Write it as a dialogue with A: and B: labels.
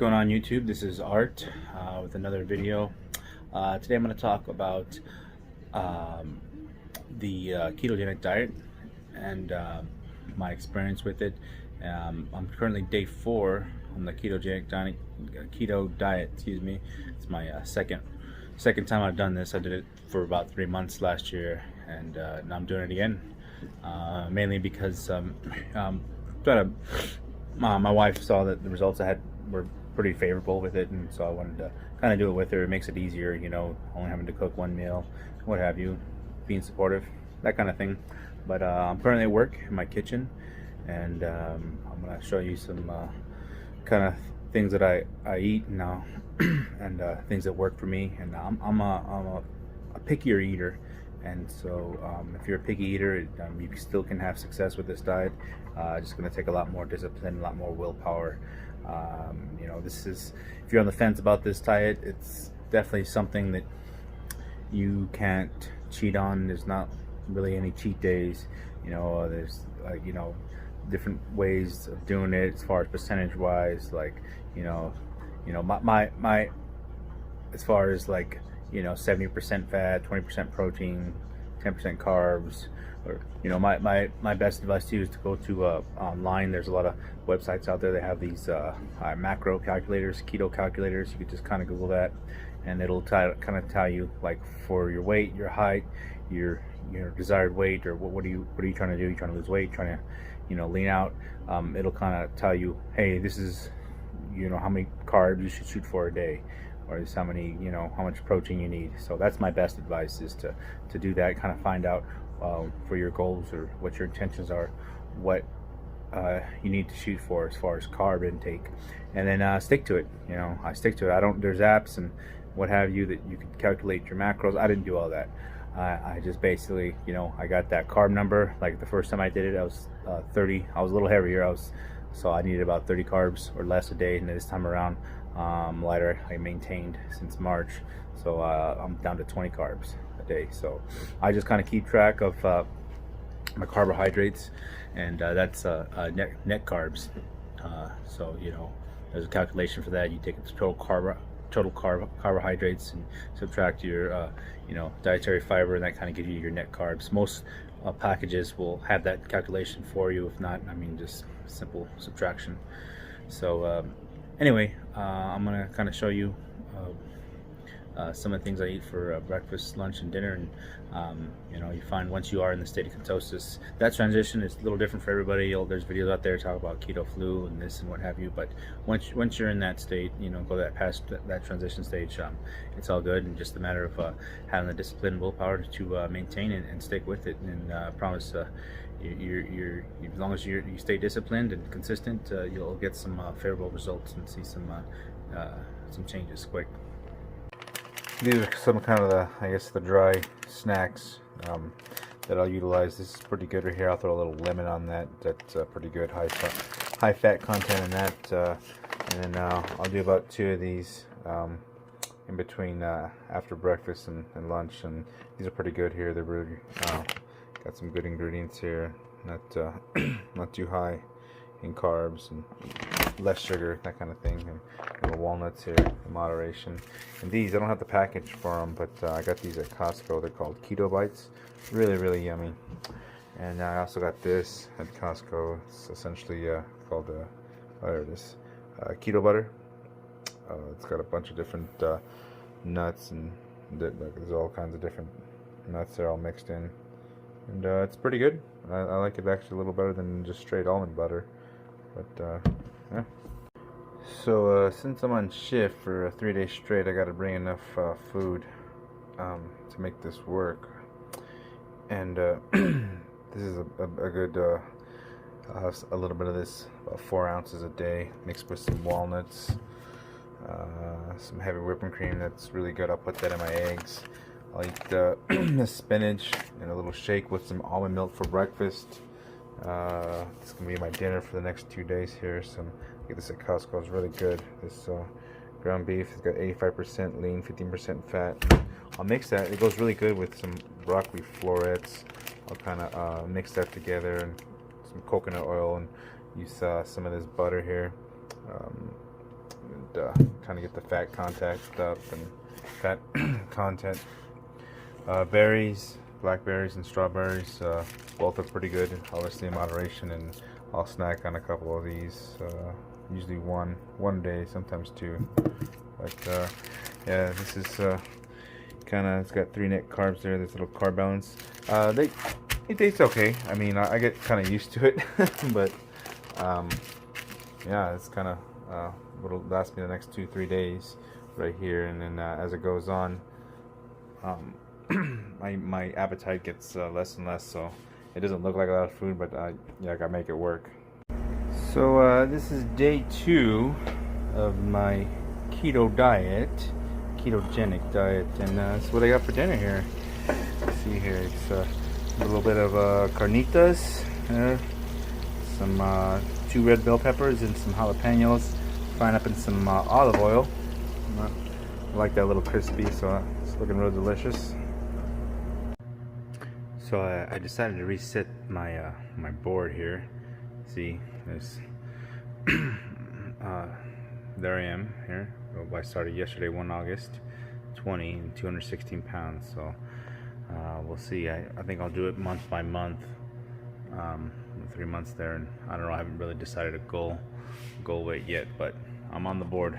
A: going on YouTube? This is Art with another video. Today I'm going to talk about um, the ketogenic diet and my experience with it. I'm currently day 4 on the keto diet. Excuse me. It's my second time I've done this. I did it for about 3 months last year, and now I'm doing it again. Mainly because my wife saw that the results I had were pretty favorable with it, and so I wanted to kind of do it with her. It makes it easier, you know, only having to cook one meal, what have you, being supportive, that kind of thing. But I'm currently at work in my kitchen, and I'm going to show you some kind of things that I eat now and things that work for me. And I'm a pickier eater, and so if you're a picky eater, you still can have success with this diet. Just going to take a lot more discipline, a lot more willpower. You know, this is, if you're on the fence about this diet, it's definitely something that you can't cheat on. There's not really any cheat days. You know, there's you know, different ways of doing it as far as percentage wise. Like, you know, my as far as like, you know, 70% fat, 20% protein, 10% carbs. Or, you know, my best advice to you is to go to online. There's a lot of websites out there. They have these macro calculators, keto calculators. You could just kind of Google that, and it'll kind of tell you, like, for your weight, your height, your desired weight, or what are you trying to do? You trying to lose weight, trying to, you know, lean out. It'll kind of tell you, hey, this is, you know, how many carbs you should shoot for a day, or this how many, you know, how much protein you need. So that's my best advice, is to do that, kind of find out for your goals or what your intentions are, what you need to shoot for as far as carb intake, and then stick to it. You know, I stick to it. There's apps and what have you that you can calculate your macros. I didn't do all that. I just basically, you know, I got that carb number. Like the first time I did it, I was 30. I was a little heavier. So I needed about 30 carbs or less a day, and this time around, lighter. I maintained since March, so I'm down to 20 carbs a day. So I just kind of keep track of my carbohydrates, and that's net carbs. So, you know, there's a calculation for that. You take the total carbohydrates and subtract your you know, dietary fiber, and that kind of gives you your net carbs. Most packages will have that calculation for you. If not, I mean, just simple subtraction. So anyway, I'm gonna kind of show you some of the things I eat for breakfast, lunch, and dinner. And you know, you find once you are in the state of ketosis, that transition is a little different for everybody. There's videos out there talk about keto flu and this and what have you. But once you're in that state, you know, go past that transition stage, it's all good, and just a matter of having the discipline and willpower to maintain and stick with it. And I promise, you're as long as you stay disciplined and consistent, you'll get some favorable results and see some changes quick. These are some kind of the dry snacks that I'll utilize. This is pretty good right here. I'll throw a little lemon on that. That's pretty good, high fat content in that. And then I'll do about 2 of these in between after breakfast and lunch. And these are pretty good here. They're really got some good ingredients here. Not too high in carbs and less sugar, that kind of thing. And little walnuts here in moderation. And these, I don't have the package for them, but I got these at Costco. They're called Keto Bites. Really, really yummy. And I also got this at Costco. It's essentially called there it is, keto butter. It's got a bunch of different nuts, and there's all kinds of different nuts there all mixed in. And it's pretty good. I like it actually a little better than just straight almond butter. But yeah. So since I'm on shift for 3 days straight, I got to bring enough food to make this work. And this is a good a little bit of this, about 4 ounces a day, mixed with some walnuts, some heavy whipping cream. That's really good. I'll put that in my eggs. I'll eat the spinach in a little shake with some almond milk for breakfast. It's gonna be my dinner for the next 2 days here. So I get this at Costco. It's really good. This ground beef has got 85% lean, 15% fat. I'll mix that. It goes really good with some broccoli florets. I'll kind of mix that together, and some coconut oil, and use some of this butter here. and kind of get the fat contact up and fat content. Berries, blackberries and strawberries, both are pretty good, obviously in moderation, and I'll snack on a couple of these, usually one day, sometimes two. But yeah, this is kind of, it's got 3 net carbs there. This little carb balance. It tastes okay. I mean, I get kind of used to it, but yeah, it's kind of it'll last me the next 2-3 days right here, and then as it goes on, my appetite gets less and less. So it doesn't look like a lot of food, but yeah, I gotta make it work. So this is day 2 of my keto diet, ketogenic diet, and that's what I got for dinner here. Let's see here, it's a little bit of carnitas, some 2 red bell peppers and some jalapenos, frying up in some olive oil. I like that little crispy, so it's looking real delicious. So I decided to reset my my board here. See, there's there I am here. Well, I started yesterday, 1 August 20, and 216 pounds. So we'll see. I think I'll do it month by month, 3 months there, and I don't know. I haven't really decided a goal weight yet, but I'm on the board.